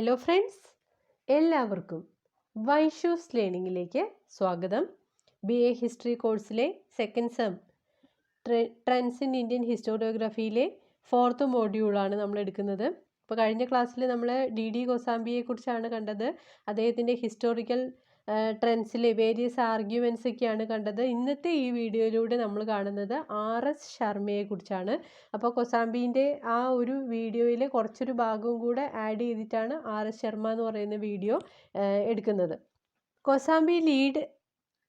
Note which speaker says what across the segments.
Speaker 1: Hello friends, എല്ലാവർക്കും വൈഷൂസ് ലേണിങ്ങിലേക്ക് സ്വാഗതം. BA ഹിസ്റ്ററി കോഴ്സിലെ second sem trends in Indian ഹിസ്റ്റോറിയോഗ്രഫിയിലെ 4th മോഡ്യൂളാണ് നമ്മൾ എടുക്കുന്നത്. അപ്പോൾ കഴിഞ്ഞ ക്ലാസ്സിൽ നമ്മൾ DD കോസാംബിയെ കുറിച്ചാണ് കണ്ടത്. അദ്ദേഹത്തിൻ്റെ ഹിസ്റ്റോറിക്കൽ ട്രെൻഡ്സിലെ വേരിയസ് ആർഗ്യുമെൻറ്റ്സ് ഒക്കെയാണ് കണ്ടത്. ഇന്നത്തെ ഈ വീഡിയോയിലൂടെ നമ്മൾ കാണുന്നത് R.S. ശർമ്മയെ കുറിച്ചാണ്. അപ്പോൾ കൊസാംബീൻ്റെ ആ ഒരു വീഡിയോയിൽ കുറച്ചൊരു ഭാഗവും കൂടെ ആഡ് ചെയ്തിട്ടാണ് R.S. ശർമ്മ എന്ന് പറയുന്ന വീഡിയോ എടുക്കുന്നത്. Kosambi lead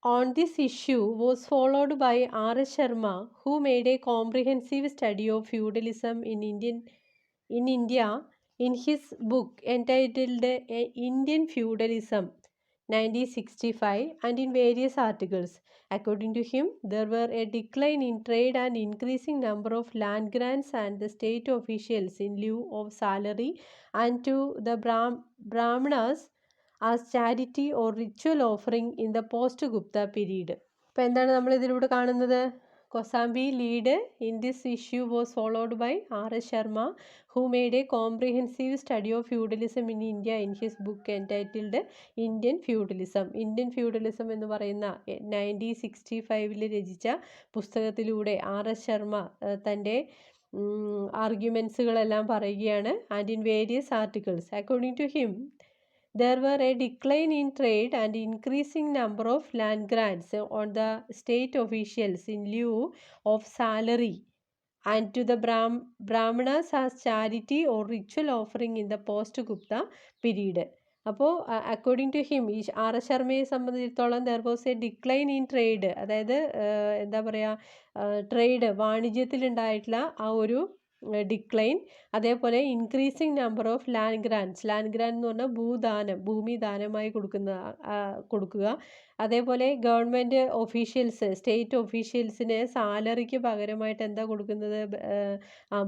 Speaker 1: on this issue was followed by R.S. Sharma, who made a comprehensive study of feudalism in India in his book entitled Indian Feudalism 1965 and in various articles. According to him, there were a decline in trade and increasing number of land grants and the state officials in lieu of salary and to the Brahmanas as charity or ritual offering in the post-Gupta period. അപ്പോൾ എന്താണ് നമ്മൾ ഇതിലൂടെ കാണുന്നത്? Kosambi lead in this issue was followed by R.S. Sharma, who made a comprehensive study of feudalism in India in his book entitled Indian Feudalism. Indian feudalism എന്ന് പറയുന്ന 1965 രചിച്ച പുസ്തകത്തിലൂടെ R.S. Sharma തൻ്റെ ആർഗ്യുമെൻസുകളെല്ലാം പറയുകയാണ്. And in various articles, according to him, there were a decline in trade and increasing number of land grants on the state officials in lieu of salary and to the Brahmanas as charity or ritual offering in the post-Gupta period. അപ്പോൾ according to him, ഈ R.S. ശർമ്മയെ സംബന്ധിച്ചിടത്തോളം there was a decline in trade, അതായത് എന്താ പറയുക, trade വാണിജ്യത്തിലുണ്ടായിട്ടുള്ള ആ ഒരു ഡിക്ലൈൻ, അതേപോലെ increasing number of land grants, land grant എന്ന് പറഞ്ഞാൽ ഭൂദാനം, ഭൂമി ദാനമായി കൊടുക്കുക, അതേപോലെ ഗവൺമെൻറ് ഒഫീഷ്യൽസ്, സ്റ്റേറ്റ് ഒഫീഷ്യൽസിന് സാലറിക്ക് പകരമായിട്ട് എന്താ കൊടുക്കുന്നത്,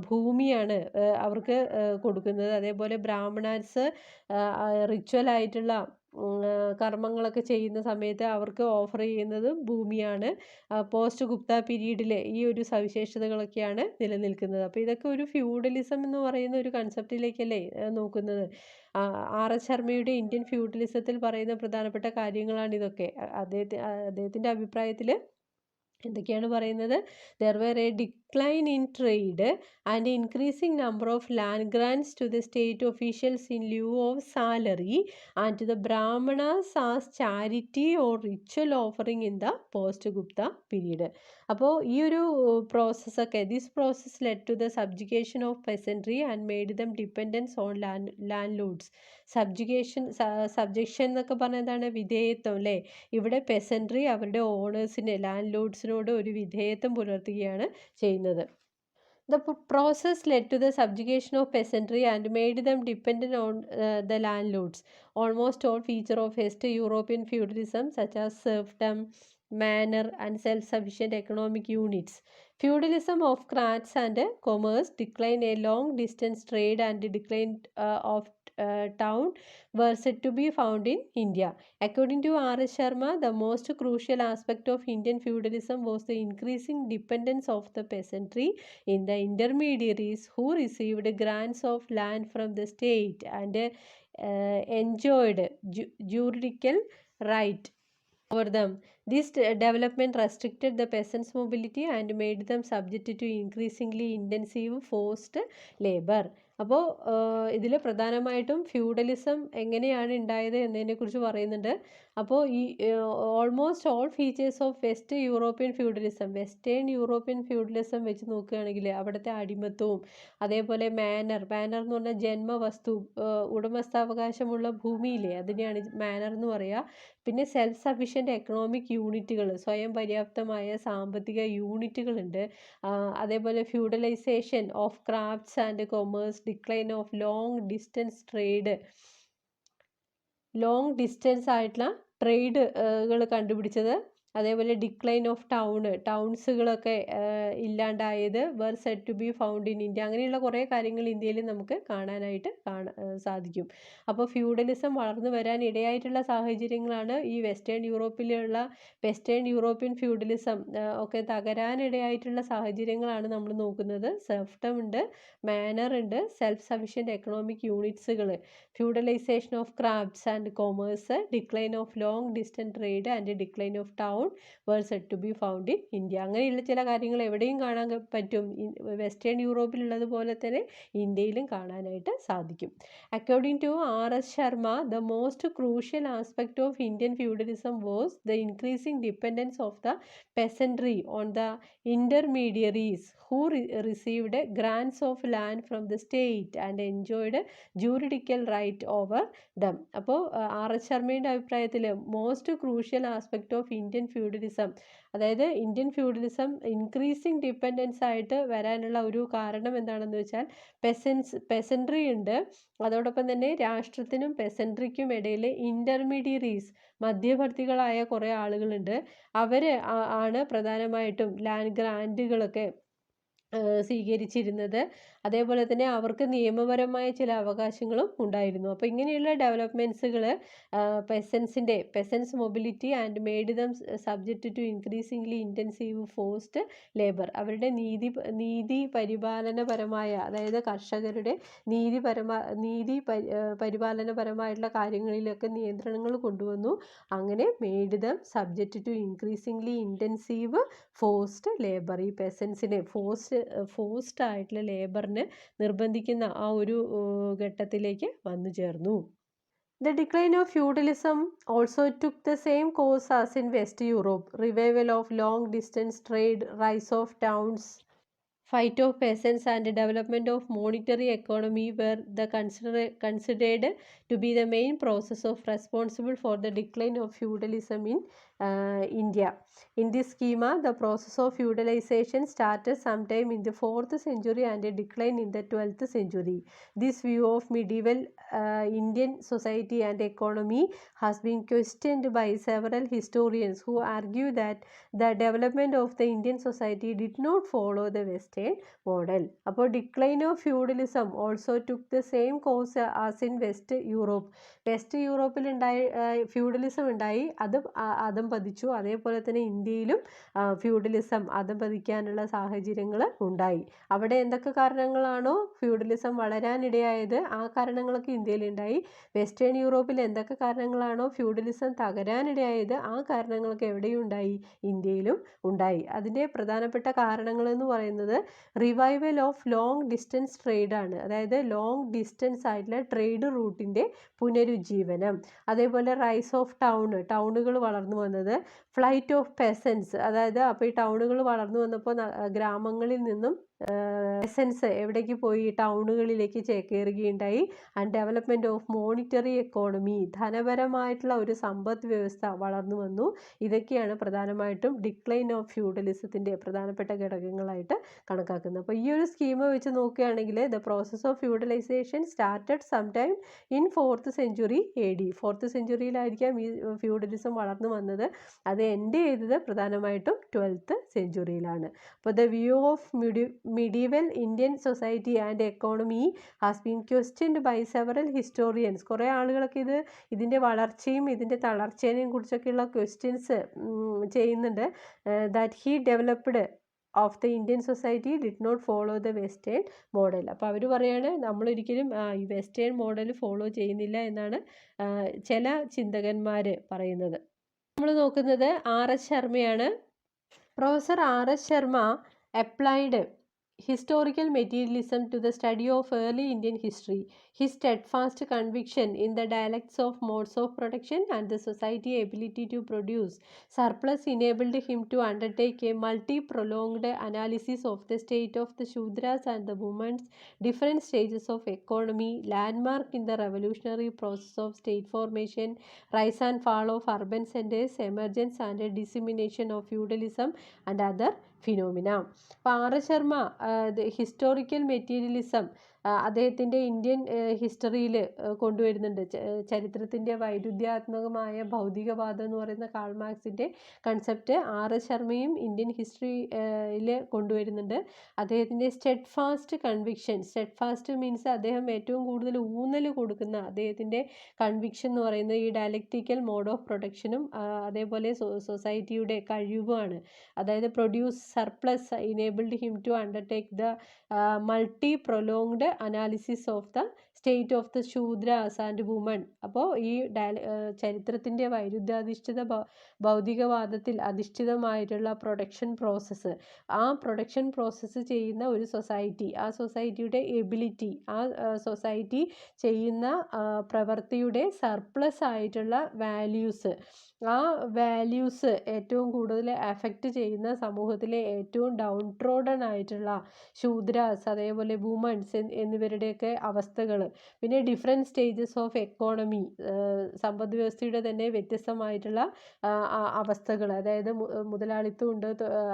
Speaker 1: ഭൂമിയാണ് അവർക്ക് കൊടുക്കുന്നത്. അതേപോലെ ബ്രാഹ്മണാൻസ് റിച്വലായിട്ടുള്ള കർമ്മങ്ങളൊക്കെ ചെയ്യുന്ന സമയത്ത് അവർക്ക് ഓഫർ ചെയ്യുന്നത് ഭൂമിയാണ്. പോസ്റ്റ് ഗുപ്ത പീരീഡിൽ ഈ ഒരു സവിശേഷതകളൊക്കെയാണ് നിലനിൽക്കുന്നത്. അപ്പോൾ ഇതൊക്കെ ഒരു ഫ്യൂഡലിസം എന്ന് പറയുന്ന ഒരു കൺസെപ്റ്റിലേക്കല്ലേ നോക്കുന്നത്. R.S. ശർമ്മയുടെ ഇന്ത്യൻ ഫ്യൂഡലിസത്തിൽ പറയുന്ന പ്രധാനപ്പെട്ട കാര്യങ്ങളാണ് ഇതൊക്കെ. അദ്ദേഹത്തിൻ്റെ അഭിപ്രായത്തിൽ എന്തൊക്കെയാണ് പറയുന്നത്? There were a decline in trade and increasing number of land grants to the state officials in lieu of salary and to the Brahmanas as charity or ritual offering in the post-Gupta period. അപ്പോൾ ഈ ഒരു പ്രോസസ്സൊക്കെ, this process led to the subjugation of peasantry and made them dependence on landlords. Subjection എന്നൊക്കെ പറഞ്ഞാൽ എന്താണ്? വിധേയത്വം അല്ലേ? ഇവിടെ പെസൻട്രി അവരുടെ ഓണേഴ്സിന്, ലാൻഡ് ലോഡ്സിനോട് ഒരു വിധേയത്വം പുലർത്തുകയാണ് ചെയ്യുന്നത്. The process led to the subjugation of peasantry and made them dependent on the landlords. Almost all features of West European feudalism, such as serfdom, manor, and self-sufficient economic units. Feudalism of crafts and commerce, decline a long-distance trade, and decline of town were said to be found in India. According to R.S. Sharma, the most crucial aspect of Indian feudalism was the increasing dependence of the peasantry in the intermediaries who received grants of land from the state and enjoyed juridical right over them. This development restricted the peasants' mobility and made them subject to increasingly intensive forced labor. അപ്പോൾ ഇതിൽ പ്രധാനമായിട്ടും feudalism എങ്ങനെയാണ് ഉണ്ടായത് എന്നതിനെക്കുറിച്ച് പറയുന്നുണ്ട്. അപ്പോൾ ഈ almost all features of west European feudalism, western European feudalism വെച്ച് നോക്കുകയാണെങ്കിൽ അവിടുത്തെ അടിമത്വവും, അതേപോലെ മാനർ എന്ന് പറഞ്ഞാൽ ജന്മവസ്തു, ഉടമസ്ഥാവകാശമുള്ള ഭൂമിയിലെ അതിനെയാണ് മാനർ എന്ന് പറയുക. പിന്നെ സെൽഫ് സഫിഷ്യൻ്റ് എക്കണോമിക് യൂണിറ്റുകൾ, സ്വയം പര്യാപ്തമായ സാമ്പത്തിക യൂണിറ്റുകളുണ്ട്. അതേപോലെ feudalisation of crafts and commerce, decline of long distance trade, long distance ആയിട്ടുള്ള ട്രേഡുകൾ കണ്ടുപിടിച്ചത് അതേപോലെ ഡിക്ലൈൻ ഓഫ് ടൗൺസുകളൊക്കെ ഇല്ലാണ്ടായത് were said to be found in India. അങ്ങനെയുള്ള കുറേ കാര്യങ്ങൾ ഇന്ത്യയിൽ നമുക്ക് കാണാനായിട്ട് സാധിക്കും. അപ്പോൾ ഫ്യൂഡലിസം വളർന്നു വരാൻ ഇടയായിട്ടുള്ള സാഹചര്യങ്ങളാണ് ഈ വെസ്റ്റേൺ യൂറോപ്യൻ ഫ്യൂഡലിസം ഒക്കെ തകരാനിടയായിട്ടുള്ള സാഹചര്യങ്ങളാണ് നമ്മൾ നോക്കുന്നത്. സെർഫ്ഡം ഉണ്ട്, മാനർ ഉണ്ട്, സെൽഫ് സഫിഷ്യൻറ്റ് എക്കണോമിക് യൂണിറ്റ്സുകൾ, feudalisation of crafts and commerce, decline of long distance trade and decline of town were said to be found in India. അങ്ങനെയുള്ള ചില കാര്യങ്ങൾ എവിടെയും കാണാൻ പറ്റും. വെസ്റ്റേൺ യൂറോപ്പിലുള്ളതുപോലെ തന്നെ ഇന്ത്യയിലും കാണാനായിട്ട് സാധിക്കും. According to R.S. Sharma, the most crucial aspect of Indian feudalism was the increasing dependence of the peasantry on the intermediaries who received grants of land from the state and enjoyed juridical right over them. അപ്പോൾ R.S. ശർമ്മയുടെ അഭിപ്രായത്തിൽ most crucial aspect of Indian feudalism, അതായത് Indian feudalism increasing dependence ആയിട്ട് വരാനുള്ള ഒരു കാരണം എന്താണെന്ന് വെച്ചാൽ പെസൻട്രി ഉണ്ട്, അതോടൊപ്പം തന്നെ രാഷ്ട്രത്തിനും പെസൻട്രിക്കും ഇടയിൽ ഇൻ്റർമീഡിയറീസ് മധ്യവർത്തികളായ കുറേ ആളുകളുണ്ട്. അവർ ആണ് പ്രധാനമായിട്ടും ലാൻഡ് ഗ്രാൻറ്റുകളൊക്കെ സ്വീകരിച്ചിരുന്നത്. അതേപോലെ തന്നെ അവർക്ക് നിയമപരമായ ചില അവകാശങ്ങളും ഉണ്ടായിരുന്നു. അപ്പോൾ ഇങ്ങനെയുള്ള ഡെവലപ്മെൻറ്റ്സുകൾ peasants mobility and made them subject to increasingly intensive forced labour. അവരുടെ നീതി പരിപാലനപരമായ, അതായത് കർഷകരുടെ നീതി പരിപാലനപരമായിട്ടുള്ള കാര്യങ്ങളിലൊക്കെ നിയന്ത്രണങ്ങൾ കൊണ്ടുവന്നു. അങ്ങനെ made them subject to increasingly intensive forced labour. ഈ പെസൻസിനെ ഫോഴ്സ്ഡ് ആയിട്ടുള്ള ലേബറിന് നിർബന്ധിക്കുന്ന ആ ഒരു ഘട്ടത്തിലേക്ക് വന്നു ചേർന്നു. The decline of feudalism also took the same course as in West Europe. Revival of long distance trade, rise of towns, fight of peasants and development of monetary economy were the considered to be the main process of responsible for the decline of feudalism in India. In this schema, the process of feudalization started sometime in the 4th century and declined in the 12th century. This view of medieval Indian society and economy has been questioned by several historians who argue that the development of the Indian society did not follow the Western model. അപ്പോൾ decline of feudalism also took the same course as in west യൂറോപ്പിൽ feudalism ഉണ്ടായി, അതും പതിച്ചു. അതേപോലെ തന്നെ ഇന്ത്യയിലും feudalism പതിക്കാനുള്ള സാഹചര്യങ്ങൾ ഉണ്ടായി. അവിടെ എന്തൊക്കെ കാരണങ്ങളാണോ ഫ്യൂഡലിസം വളരാനിടയായത്, ആ കാരണങ്ങളൊക്കെ ഇന്ത്യയിലുണ്ടായി. വെസ്റ്റേൺ യൂറോപ്പിൽ എന്തൊക്കെ കാരണങ്ങളാണോ ഫ്യൂഡലിസം തകരാനിടയായത്, ആ കാരണങ്ങളൊക്കെ എവിടെയും ഉണ്ടായി, ഇന്ത്യയിലും ഉണ്ടായി. അതിൻ്റെ പ്രധാനപ്പെട്ട കാരണങ്ങളെന്ന് പറയുന്നത് revival of long distance trade ആണ്. അതായത് ലോങ് ഡിസ്റ്റൻസ് ആയിട്ടുള്ള ട്രേഡ് റൂട്ടിൻ്റെ പുനരുജ്ജീവനം. അതേപോലെ റൈസ് ഓഫ് ടൗണുകൾ വളർന്നു വന്നത്, ഫ്ലൈറ്റ് ഓഫ് പെസൻസ്, അതായത് അപ്പോൾ ഈ ടൗണുകൾ വളർന്നു വന്നപ്പോൾ ഗ്രാമങ്ങളിൽ നിന്നും പെസൻസ് എവിടേക്ക് പോയി, ടൗണുകളിലേക്ക് ചേക്കേറുകയുണ്ടായി. And development of monetary economy, ധനപരമായിട്ടുള്ള ഒരു സമ്പദ് വ്യവസ്ഥ വളർന്നു വന്നു. ഇതൊക്കെയാണ് പ്രധാനമായിട്ടും ഡിക്ലൈൻ ഓഫ് ഫ്യൂഡലിസത്തിൻ്റെ പ്രധാനപ്പെട്ട ഘടകങ്ങളായിട്ട് കണക്കാക്കുന്നത്. അപ്പോൾ ഈ ഒരു സ്കീം വെച്ച് നോക്കുകയാണെങ്കിൽ the process of feudalisation started sometime in 4th century AD. 4th centuryയിലായിരിക്കാം ഈ ഫ്യൂഡലിസം വളർന്നു വന്നത്. അത് എൻഡ് ചെയ്തത് പ്രധാനമായിട്ടും 12th centuryയിലാണ്. അപ്പോൾ the view of medieval Indian society and economy has been questioned by several historians. കുറേ ആളുകളൊക്കെ ഇതിൻ്റെ വളർച്ചയും ഇതിൻ്റെ തളർച്ചേനെയും കുറിച്ചൊക്കെയുള്ള ക്വസ്റ്റ്യൻസ് ചെയ്യുന്നുണ്ട്. that he developed of the Indian society did not follow the western model. അപ്പോൾ അവർ പറയാണ് നമ്മളൊരിക്കലും ഈ വെസ്റ്റേൺ മോഡൽ ഫോളോ ചെയ്യുന്നില്ല എന്നാണ് ചില ചിന്തകന്മാർ പറയുന്നത്. നമ്മൾ നോക്കുന്നത് R.S. ശർമ്മയാണ്. Professor R.S. Sharma applied historical materialism to the study of early Indian history. His steadfast conviction in the dialects of modes of production and the society ability to produce surplus enabled him to undertake a multi-prolonged analysis of the state of the Shudras and the women's different stages of economy, landmark in the revolutionary process of state formation, rise and fall of urban centers, emergence and dissemination of feudalism and other phenomena. അപ്പോൾ R.S. Sharma historical materialism അദ്ദേഹത്തിൻ്റെ Indian ഹിസ്റ്ററിയിൽ കൊണ്ടുവരുന്നുണ്ട്. ചരിത്രത്തിൻ്റെ വൈരുദ്ധ്യാത്മകമായ ഭൗതികവാദം എന്ന് പറയുന്ന call മാർക്സിൻ്റെ concept R.S. ശർമ്മയും Indian ഹിസ്റ്ററിയിൽ കൊണ്ടുവരുന്നുണ്ട്. അദ്ദേഹത്തിൻ്റെ സ്റ്റെഡ് ഫാസ്റ്റ് കൺവിക്ഷൻ, സ്റ്റെഡ് ഫാസ്റ്റ് മീൻസ് അദ്ദേഹം ഏറ്റവും കൂടുതൽ ഊന്നൽ കൊടുക്കുന്ന അദ്ദേഹത്തിൻ്റെ കൺവിക്ഷൻ എന്ന് പറയുന്നത് ഈ ഡയലക്റ്റിക്കൽ മോഡ് ഓഫ് പ്രൊഡക്ഷനും അതേപോലെ സൊസൈറ്റിയുടെ കഴിവാണ്. അതായത് produce surplus enabled him to undertake the multi prolonged analysis of the state of the Shudras and woman. അപ്പോൾ ഈ ചരിത്രത്തിൻ്റെ വൈരുദ്ധ്യാധിഷ്ഠിത ഭൗതികവാദത്തിൽ അധിഷ്ഠിതമായിട്ടുള്ള പ്രൊഡക്ഷൻ പ്രോസസ്സ്, ആ പ്രൊഡക്ഷൻ പ്രോസസ്സ് ചെയ്യുന്ന ഒരു സൊസൈറ്റി, ആ സൊസൈറ്റിയുടെ എബിലിറ്റി, ആ സൊസൈറ്റി ചെയ്യുന്ന പ്രവൃത്തിയുടെ സർപ്ലസ് ആയിട്ടുള്ള വാല്യൂസ്, ആ വാല്യൂസ് ഏറ്റവും കൂടുതൽ അഫക്റ്റ് ചെയ്യുന്ന സമൂഹത്തിലെ ഏറ്റവും ഡൗൺ ട്രോഡൺ ആയിട്ടുള്ള ശൂദ്രാസ്, അതേപോലെ വുമൺസ് എന്നിവരുടെയൊക്കെ അവസ്ഥകൾ, പിന്നെ ഡിഫറെൻറ്റ് സ്റ്റേജസ് ഓഫ് എക്കോണമി, സമ്പദ് വ്യവസ്ഥയുടെ തന്നെ വ്യത്യസ്തമായിട്ടുള്ള അവസ്ഥകൾ, അതായത് മുതലാളിത്തം ഉണ്ട്,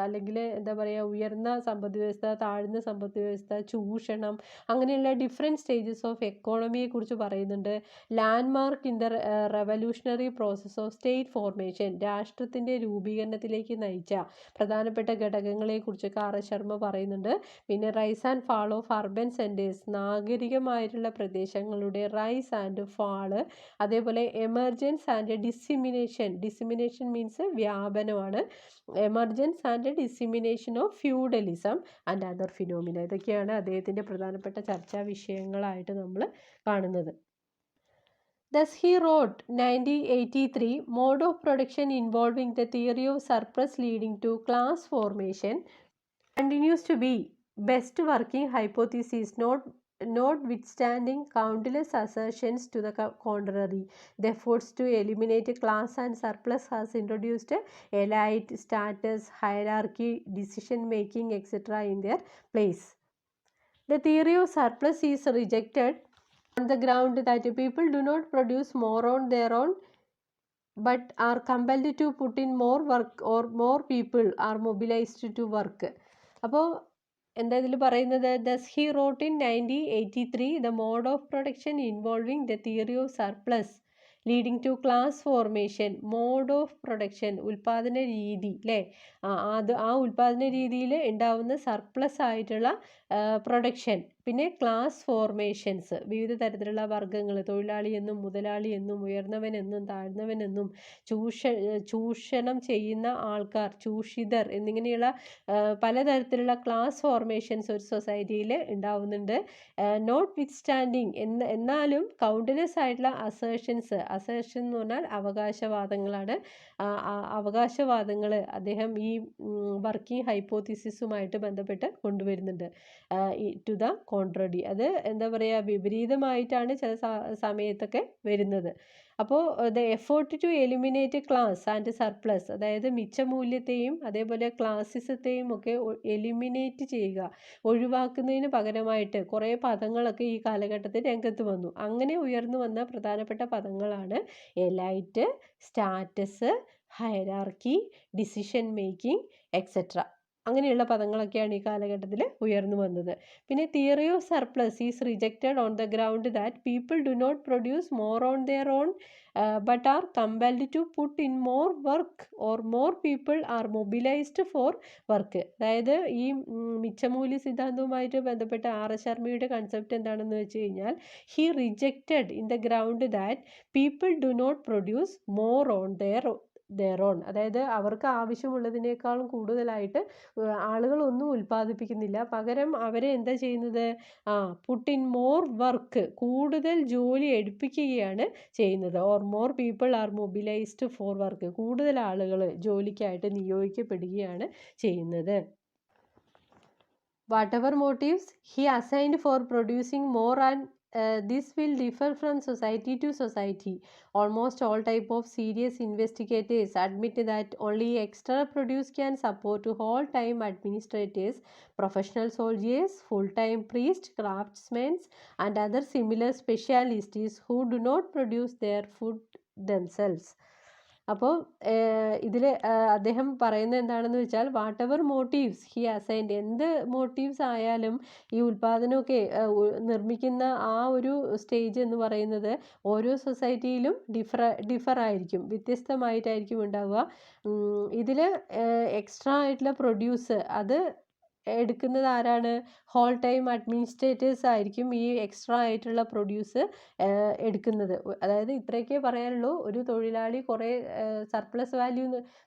Speaker 1: അല്ലെങ്കിൽ എന്താ പറയുക, ഉയർന്ന സമ്പദ് വ്യവസ്ഥ, താഴ്ന്ന സമ്പദ് വ്യവസ്ഥ, ചൂഷണം, അങ്ങനെയുള്ള ഡിഫറെൻറ്റ് സ്റ്റേജസ് ഓഫ് എക്കോണമിയെ കുറിച്ച് പറയുന്നുണ്ട്. Landmark in the revolutionary process of state formation, രാഷ്ട്രത്തിൻ്റെ രൂപീകരണത്തിലേക്ക് നയിച്ച പ്രധാനപ്പെട്ട ഘടകങ്ങളെക്കുറിച്ചൊക്കെ R.S. ശർമ്മ പറയുന്നുണ്ട്. പിന്നെ rise and fall of urban centres, നാഗരികമായിട്ടുള്ള പ്രദേശങ്ങളുടെ റൈസ് ആൻഡ് ഫാള്, അതേപോലെ emergence and dissemination, dissemination means വ്യാപനമാണ്, emergence and dissemination of feudalism and other phenomena. ഇതൊക്കെയാണ് അദ്ദേഹത്തിൻ്റെ പ്രധാനപ്പെട്ട ചർച്ചാ വിഷയങ്ങളായിട്ട് നമ്മൾ കാണുന്നത്. Thus he wrote 1983 mode of production involving the theory of surplus leading to class formation continues to be best working hypothesis, notwithstanding countless assertions to the contrary. The efforts to eliminate class and surplus has introduced elite, status, hierarchy, decision making, etc. in their place. The theory of surplus is rejected on the ground that people do not produce more on their own but are compelled to put in more work, or more people are mobilized to work. അപ്പോൾ എന്താ ഇതിൽ പറയുന്നത്? Thus he wrote in 1983 the mode of production involving the theory of surplus leading to class formation. Mode of production, ഉൽപാദന രീതി അല്ലേ, ആ ഉൽപാദന രീതിയിൽ ഉണ്ടാവുന്ന സർപ്ലസ് ആയിട്ടുള്ള പ്രൊഡക്ഷൻ, പിന്നെ ക്ലാസ് ഫോർമേഷൻസ്, വിവിധ തരത്തിലുള്ള വർഗ്ഗങ്ങൾ, തൊഴിലാളി എന്നും മുതലാളി എന്നും ഉയർന്നവനെന്നും താഴ്ന്നവനെന്നും ചൂഷണം ചെയ്യുന്ന ആൾക്കാർ, ചൂഷിതർ എന്നിങ്ങനെയുള്ള പലതരത്തിലുള്ള ക്ലാസ് ഫോർമേഷൻസ് ഒരു സൊസൈറ്റിയിൽ ഉണ്ടാവുന്നുണ്ട്. നോട്ട് വിത്ത് സ്റ്റാൻഡിങ്, എന്നാലും കൗണ്ട്ലെസ് ആയിട്ടുള്ള അസേർഷൻസ്, അസേർഷൻ എന്ന് പറഞ്ഞാൽ അവകാശവാദങ്ങളാണ്, അവകാശവാദങ്ങൾ അദ്ദേഹം ഈ വർക്കിംഗ് ഹൈപ്പോത്തിസിസുമായിട്ട് ബന്ധപ്പെട്ട് കൊണ്ടുവരുന്നുണ്ട്. ടു ദ കോൺട്രഡി, അത് എന്താ പറയുക, വിപരീതമായിട്ടാണ് ചില സമയത്തൊക്കെ വരുന്നത്. അപ്പോൾ the effort to eliminate class and surplus, അതായത് മിച്ചമൂല്യത്തെയും അതേപോലെ ക്ലാസിസത്തെയും ഒക്കെ എലിമിനേറ്റ് ചെയ്യുക, ഒഴിവാക്കുന്നതിന് പകരമായിട്ട് കുറേ പദങ്ങളൊക്കെ ഈ കാലഘട്ടത്തിൽ രംഗത്ത് വന്നു. അങ്ങനെ ഉയർന്നു വന്ന പ്രധാനപ്പെട്ട പദങ്ങളാണ് elite, status, hierarchy, decision making, etcetera. അങ്ങനെയുള്ള പദങ്ങളൊക്കെയാണ് ഈ കാലഘട്ടത്തിൽ ഉയർന്നു വന്നത്. പിന്നെ theory of surplus is rejected on the ground that people do not produce more on their own but are compelled to put in more work, or more people are mobilised for work. അതായത് ഈ മിച്ചമൂല്യ സിദ്ധാന്തവുമായിട്ട് ബന്ധപ്പെട്ട R.S. ശർമ്മയുടെ concept എന്താണെന്ന് വെച്ച് കഴിഞ്ഞാൽ, he rejected in the ground that people do not produce more on their own, അതായത് അവർക്ക് ആവശ്യമുള്ളതിനേക്കാളും കൂടുതലായിട്ട് ആളുകളൊന്നും ഉൽപ്പാദിപ്പിക്കുന്നില്ല, പകരം അവരെ എന്താ ചെയ്യുന്നത്, പുട്ട് ഇൻ മോർ വർക്ക്, കൂടുതൽ ജോലി എടുപ്പിക്കുകയാണ് ചെയ്യുന്നത്. Or more people are mobilised for work, കൂടുതൽ ആളുകൾ ജോലിക്കായിട്ട് നിയോഗിക്കപ്പെടുകയാണ് ചെയ്യുന്നത്. Whatever motives he assigned for producing more, and this will differ from society to society. Almost all type of serious investigators admit that only extra produce can support whole-time administrators, professional soldiers, full-time priests, craftsmen, and other similar specialists who do not produce their food themselves. അപ്പോൾ ഇതിൽ അദ്ദേഹം പറയുന്നത് എന്താണെന്ന് വെച്ചാൽ what ever motifs he assigned, എന്ത് motifs ആയാലും ഈ ഉൽപ്പാദനമൊക്കെ നിർമ്മിക്കുന്ന ആ ഒരു സ്റ്റേജ് എന്ന് പറയുന്നത് ഓരോ സൊസൈറ്റിയിലും ഡിഫർ ആയിരിക്കും, വ്യത്യസ്തമായിട്ടായിരിക്കും ഉണ്ടാവുക. ഇതിൽ എക്സ്ട്രാ ആയിട്ടുള്ള പ്രൊഡ്യൂസ് അത് എടുക്കുന്നത് ആരാണ്? ഹോൾ ടൈം അഡ്മിനിസ്ട്രേറ്റേഴ്സ് ആയിരിക്കും ഈ എക്സ്ട്രാ ആയിട്ടുള്ള പ്രൊഡ്യൂസ് എടുക്കുന്നത്. അതായത് ഇത്രയൊക്കെ പറയാനുള്ളൂ. ഒരു തൊഴിലാളി കുറേ സർപ്ലസ് വാല്യൂ,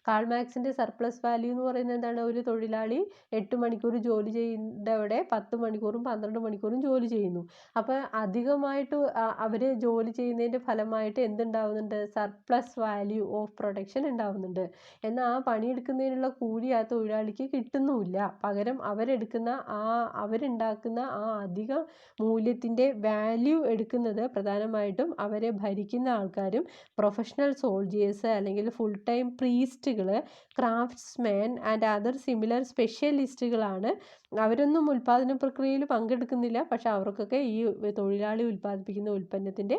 Speaker 1: കാൾ മാർക്സിൻ്റെ സർപ്ലസ് വാല്യൂ എന്ന് പറയുന്നത് എന്താണ്? ഒരു തൊഴിലാളി 8 മണിക്കൂർ ജോലി ചെയ്യുന്നവിടെ 10 മണിക്കൂറും 12 മണിക്കൂറും ജോലി ചെയ്യുന്നു. അപ്പോൾ അധികമായിട്ട് അവർ ജോലി ചെയ്യുന്നതിൻ്റെ ഫലമായിട്ട് എന്തുണ്ടാവുന്നുണ്ട്? സർപ്ലസ് വാല്യൂ ഓഫ് പ്രൊഡക്ഷൻ ഉണ്ടാവുന്നുണ്ട്. എന്നാൽ ആ പണിയെടുക്കുന്നതിനുള്ള കൂലി ആ തൊഴിലാളിക്ക് കിട്ടുന്നുമില്ല. പകരം അവരുണ്ടാക്കുന്ന ആ അധിക മൂല്യത്തിൻ്റെ വാല്യൂ എടുക്കുന്നത് പ്രധാനമായിട്ടും അവരെ ഭരിക്കുന്ന ആൾക്കാരും പ്രൊഫഷണൽ സോൾജിയേഴ്സ് അല്ലെങ്കിൽ ഫുൾ ടൈം പ്രീസ്റ്റുകൾ, ക്രാഫ്റ്റ്സ്മാൻ ആൻഡ് അതർ സിമിലർ സ്പെഷ്യലിസ്റ്റുകളാണ്. അവരൊന്നും ഉൽപ്പാദന പ്രക്രിയയിൽ പങ്കെടുക്കുന്നില്ല, പക്ഷെ അവർക്കൊക്കെ ഈ തൊഴിലാളി ഉൽപ്പാദിപ്പിക്കുന്ന ഉൽപ്പന്നത്തിൻ്റെ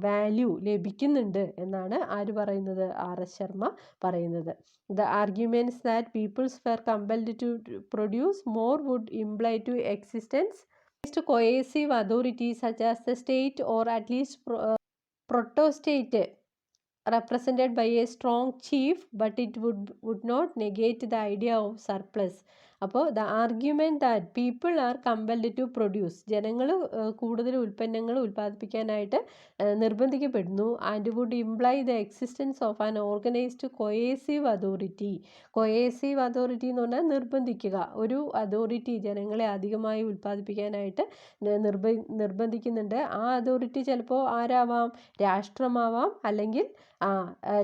Speaker 1: വാല്യൂ ലഭിക്കുന്നുണ്ട് എന്നാണ് ആര് പറയുന്നത്? R.S. ശർമ്മ പറയുന്നത്. The arguments that peoples were compelled to produce more would imply to existence coercive authorities such as the state, or at least protostate represented by a strong chief, but it would not negate the idea of surplus. അപ്പോൾ the argument that people are compelled to produce, ജനങ്ങൾ കൂടുതൽ ഉൽപ്പന്നങ്ങൾ ഉൽപ്പാദിപ്പിക്കാനായിട്ട് നിർബന്ധിക്കപ്പെടുന്നു. And would imply the existence of an organised coercive authority. Coercive authority എന്ന് പറഞ്ഞാൽ നിർബന്ധിക്കുക. ഒരു authority ജനങ്ങളെ അധികമായി ഉൽപ്പാദിപ്പിക്കാനായിട്ട് നിർബന്ധിക്കുന്നുണ്ട്. ആ അതോറിറ്റി ചിലപ്പോൾ ആരാവാം? രാഷ്ട്രമാവാം, അല്ലെങ്കിൽ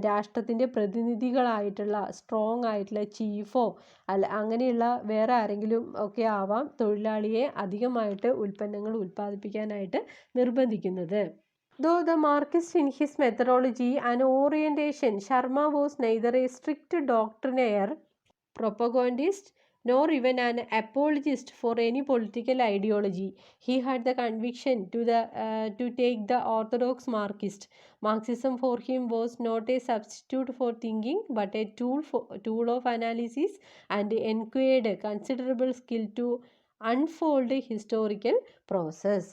Speaker 1: രാഷ്ട്രത്തിൻ്റെ പ്രതിനിധികളായിട്ടുള്ള സ്ട്രോങ് ആയിട്ടുള്ള ചീഫോ അങ്ങനെയുള്ള വേറെ ആരെങ്കിലും ഒക്കെ ആവാം തൊഴിലാളിയെ അധികമായിട്ട് ഉൽപ്പന്നങ്ങൾ ഉൽപ്പാദിപ്പിക്കാനായിട്ട് നിർബന്ധിക്കുന്നത്. Though the Marxist in his methodology and orientation, Sharma was neither a strict doctrinaire, propagandist, nor even an apologist for any political ideology. He had the conviction to take the orthodox Marxism for him was not a substitute for thinking, but a tool of analysis and enquired considerable skill to unfold historical process.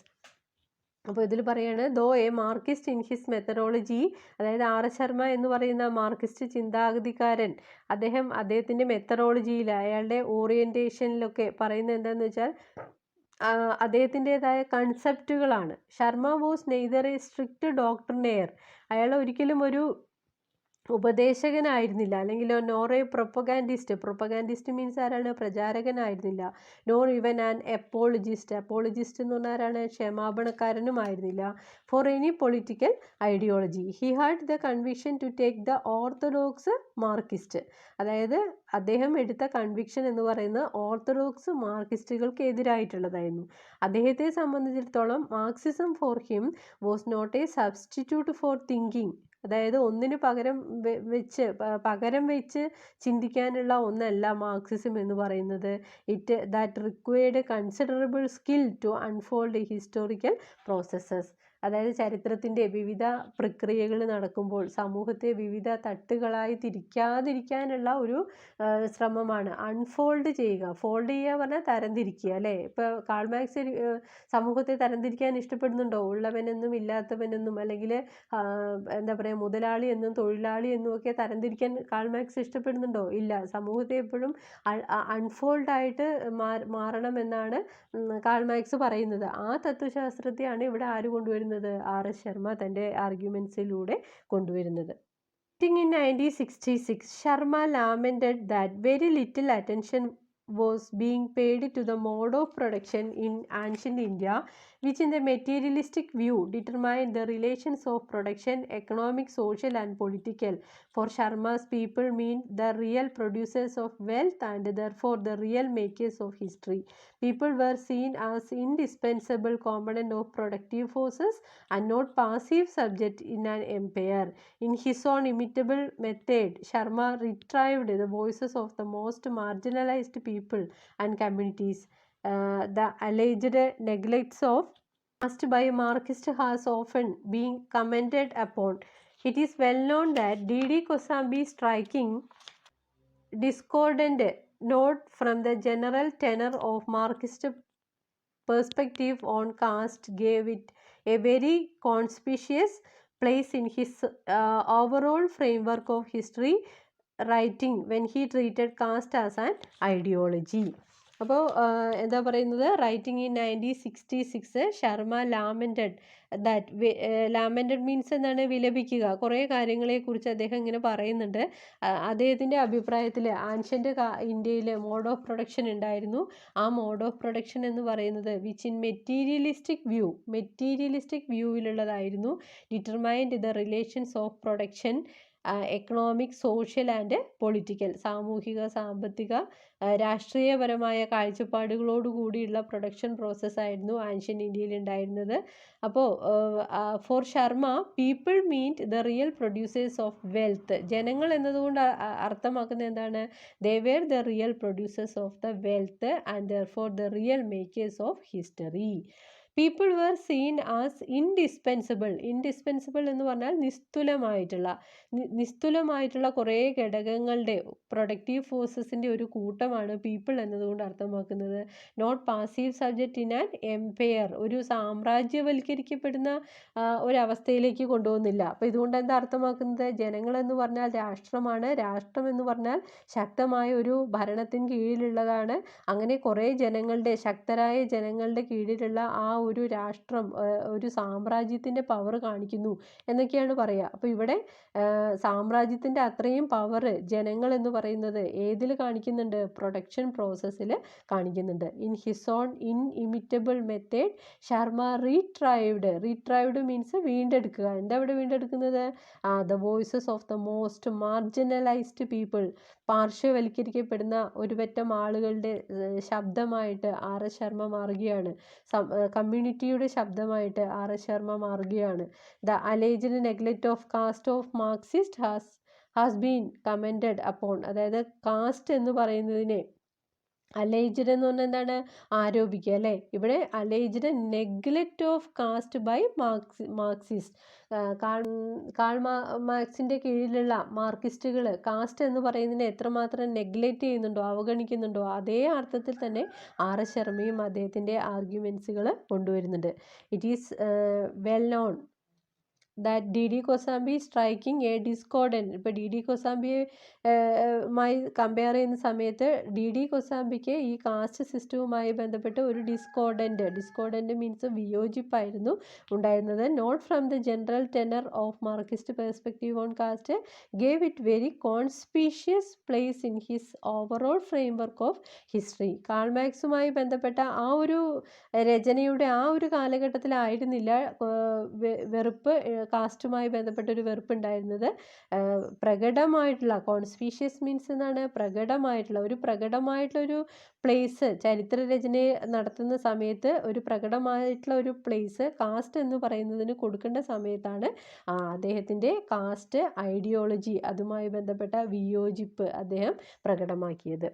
Speaker 1: അപ്പോൾ ഇതിൽ പറയാണ് though a Marxist in his methodology, അതായത് R.S. Sharma എന്ന് പറയുന്ന Marxist ചിന്താഗതിക്കാരൻ, അദ്ദേഹത്തിൻ്റെ മെത്തഡോളജിയിൽ, അയാളുടെ ഓറിയൻറ്റേഷനിലൊക്കെ പറയുന്നത് എന്താണെന്ന് വെച്ചാൽ അദ്ദേഹത്തിൻ്റെതായ കൺസെപ്റ്റുകളാണ്. Sharma was neither a strict doctrinaire, അയാൾ ഒരിക്കലും ഒരു ഉപദേശകനായിരുന്നില്ല, അല്ലെങ്കിൽ നോർ എ പ്രൊപ്പഗാൻഡിസ്റ്റ് മീൻസ് ആരാണ്? പ്രചാരകനായിരുന്നില്ല. നോർ ഇവൻ ആൻ എപ്പോളജിസ്റ്റ് എന്ന് പറഞ്ഞാൽ ആരാണ്? ക്ഷമാപണക്കാരനുമായിരുന്നില്ല. For any political ideology. He had the conviction to take the orthodox Marxist, അതായത് അദ്ദേഹം എടുത്ത കൺവിക്ഷൻ എന്ന് പറയുന്നത് ഓർത്തഡോക്സ് മാർക്സിസ്റ്റുകൾക്ക് എതിരായിട്ടുള്ളതായിരുന്നു. അദ്ദേഹത്തെ സംബന്ധിച്ചിടത്തോളം Marxism for him was not a substitute for thinking, അതായത് ഒന്നിന് പകരം വെച്ച് ചിന്തിക്കാനുള്ള ഒന്നല്ല മാർക്സിസം എന്ന് പറയുന്നത്. That required considerable skill to unfold historical processes, അതായത് ചരിത്രത്തിൻ്റെ വിവിധ പ്രക്രിയകൾ നടക്കുമ്പോൾ സമൂഹത്തെ വിവിധ തട്ടുകളായി തിരിക്കാതിരിക്കാനുള്ള ഒരു ശ്രമമാണ്. അൺഫോൾഡ് ചെയ്യുക, ഫോൾഡ് ചെയ്യുക പറഞ്ഞാൽ തരംതിരിക്കുക, അല്ലേ? ഇപ്പോൾ കാൾ മാർക്സ് സമൂഹത്തെ തരംതിരിക്കാൻ ഇഷ്ടപ്പെടുന്നുണ്ടോ? ഉള്ളവനെന്നും ഇല്ലാത്തവനെന്നും, അല്ലെങ്കിൽ എന്താ പറയുക, മുതലാളി എന്നും തൊഴിലാളി എന്നും ഒക്കെ തരംതിരിക്കാൻ കാൾ മാർക്സ് ഇഷ്ടപ്പെടുന്നുണ്ടോ? ഇല്ല. സമൂഹത്തെ എപ്പോഴും അൺഫോൾഡായിട്ട് മാറണമെന്നാണ് കാൾ മാർക്സ് പറയുന്നത്. ആ തത്വശാസ്ത്രത്തെയാണ് ഇവിടെ ആര് കൊണ്ടുവരുന്നത്? R.S. ശർമ്മ തൻ്റെ ആർഗ്യുമെൻസിലൂടെ കൊണ്ടുവരുന്നത്. In 1966, Sharma lamented that very little attention was being paid to the mode of production in ancient India, which in the materialistic view determined the relations of production, economic, social and political. For Sharma's people mean the real producers of wealth and therefore the real makers of history. People were seen as indispensable component of productive forces and not passive subject in an empire. In his own inimitable method, Sharma retrieved the voices of the most marginalized people and communities. The alleged neglects of past by Marxists has often been commented upon. It is well known that D.D. Kosambi's striking discordant note from the general tenor of Marxist perspective on caste gave it a very conspicuous place in his overall framework of history writing when he treated caste as an ideology. അപ്പോൾ എന്താ പറയുന്നത്, writing in 1966 Sharma lamented that, lamented means എന്താണ്, വിലപിക്കുക, കുറേ കാര്യങ്ങളെക്കുറിച്ച് അദ്ദേഹം ഇങ്ങനെ പറയുന്നുണ്ട്. അദ്ദേഹത്തിൻ്റെ അഭിപ്രായത്തിൽ ആൻഷ്യൻ്റ് ഇന്ത്യയിൽ മോഡ് ഓഫ് പ്രൊഡക്ഷൻ ഉണ്ടായിരുന്നു. ആ മോഡ് ഓഫ് പ്രൊഡക്ഷൻ എന്ന് പറയുന്നത് വിച്ച് ഇൻ മെറ്റീരിയലിസ്റ്റിക് വ്യൂവിലുള്ളതായിരുന്നു. Determined the relations of production, economic, social and political, സാമൂഹിക, സാമ്പത്തിക, രാഷ്ട്രീയപരമായ കാഴ്ചപ്പാടുകളോടുകൂടിയുള്ള പ്രൊഡക്ഷൻ പ്രോസസ്സായിരുന്നു ആൻഷ്യൻ ഇന്ത്യയിൽ ഉണ്ടായിരുന്നത്. അപ്പോൾ for Sharma people meant the real producers of wealth. ജനങ്ങൾ എന്നതുകൊണ്ട് അർത്ഥമാക്കുന്നത് എന്താണ്? They were the real producers of the wealth and therefore the real makers of history. People were seen as indispensable എന്ന് പറഞ്ഞാൽ നിസ്തുലമായിട്ടുള്ള കുറേ ഘടകങ്ങളുടെ പ്രൊഡക്റ്റീവ് ഫോഴ്സസിൻ്റെ ഒരു കൂട്ടമാണ് പീപ്പിൾ എന്നതുകൊണ്ട് അർത്ഥമാക്കുന്നത്. Not passive subject in an empire, ഒരു സാമ്രാജ്യവൽക്കരിക്കപ്പെടുന്ന ഒരവസ്ഥയിലേക്ക് കൊണ്ടുപോകുന്നില്ല. അപ്പോൾ ഇതുകൊണ്ട് എന്താ അർത്ഥമാക്കുന്നത്? ജനങ്ങളെന്ന് പറഞ്ഞാൽ രാഷ്ട്രമാണ്, രാഷ്ട്രം എന്ന് പറഞ്ഞാൽ ശക്തമായ ഒരു ഭരണത്തിന് കീഴിലുള്ളതാണ്. അങ്ങനെ കുറേ ജനങ്ങളുടെ, ശക്തരായ ജനങ്ങളുടെ കീഴിലുള്ള ആ ഒരു രാഷ്ട്രം ഒരു സാമ്രാജ്യത്തിൻ്റെ പവർ കാണിക്കുന്നു എന്നൊക്കെയാണ് പറയുക. അപ്പോൾ ഇവിടെ സാമ്രാജ്യത്തിൻ്റെ അത്രയും പവർ ജനങ്ങൾ എന്ന് പറയുന്നത് ഏതിൽ കാണിക്കുന്നുണ്ട്? പ്രൊഡക്ഷൻ പ്രോസസ്സിൽ കാണിക്കുന്നുണ്ട്. In his own inimitable method Sharma retrieved means വീണ്ടെടുക്കുക. എന്താ ഇവിടെ വീണ്ടെടുക്കുന്നത്? The voices of the most marginalised people, പാർശ്വവൽക്കരിക്കപ്പെടുന്ന ഒരു പറ്റം ആളുകളുടെ ശബ്ദമായിട്ട് R.S. ശർമ്മ മാറുകയാണ്. കമ്മ്യൂണിറ്റിയുടെ ശബ്ദമായിട്ട് R.S. ശർമ്മ മാറുകയാണ്. The alleged neglect of caste of Marxist has been commented upon. അതായത് കാസ്റ്റ് എന്ന് പറയുന്നതിനെ, അലേജ്ഡ് എന്ന് പറഞ്ഞാൽ എന്താണ്? ആരോപിക്കുക അല്ലേ. ഇവിടെ alleged neglect of caste by Marxist. Karl മാർക്സിൻ്റെ കീഴിലുള്ള മാർക്സിസ്റ്റുകൾ കാസ്റ്റ് എന്ന് പറയുന്നതിനെ എത്രമാത്രം നെഗ്ലക്റ്റ് ചെയ്യുന്നുണ്ടോ, അവഗണിക്കുന്നുണ്ടോ, അതേ അർത്ഥത്തിൽ തന്നെ R.S. ശർമ്മയും അദ്ദേഹത്തിൻ്റെ ആർഗ്യുമെൻസുകൾ കൊണ്ടുവരുന്നുണ്ട്. It is well known that D.D. Kosambi striking a discordant. ഇപ്പോൾ D.D. കോസാംബിയെ മായി കമ്പയർ ചെയ്യുന്ന സമയത്ത് D.D. കോസാംബിക്ക് ഈ കാസ്റ്റ് സിസ്റ്റവുമായി ബന്ധപ്പെട്ട് ഒരു ഡിസ്കോർഡൻറ്റ് മീൻസ് വിയോജിപ്പായിരുന്നു ഉണ്ടായിരുന്നത്. Not from the general tenor of Marxist perspective on caste gave it very conspicuous place in his overall framework of history. Karl മാർക്സുമായി ബന്ധപ്പെട്ട ആ ഒരു രചനയുടെ ആ ഒരു കാലഘട്ടത്തിലായിരുന്നില്ല വെറുപ്പ്, കാസ്റ്റുമായി ബന്ധപ്പെട്ടൊരു വെറുപ്പുണ്ടായിരുന്നത്. പ്രകടമായിട്ടുള്ള, കോൺസ്പീഷ്യസ് മീൻസ് എന്നാണ്, പ്രകടമായിട്ടുള്ള ഒരു പ്ലേസ് ചരിത്രരചനയെ നടത്തുന്ന സമയത്ത് ഒരു പ്രകടമായിട്ടുള്ള ഒരു പ്ലേസ് കാസ്റ്റ് എന്ന് പറയുന്നതിന് കൊടുക്കേണ്ട സമയത്താണ് അദ്ദേഹത്തിൻ്റെ കാസ്റ്റ് ഐഡിയോളജി, അതുമായി ബന്ധപ്പെട്ട വിയോജിപ്പ് അദ്ദേഹം പ്രകടമാക്കിയത്.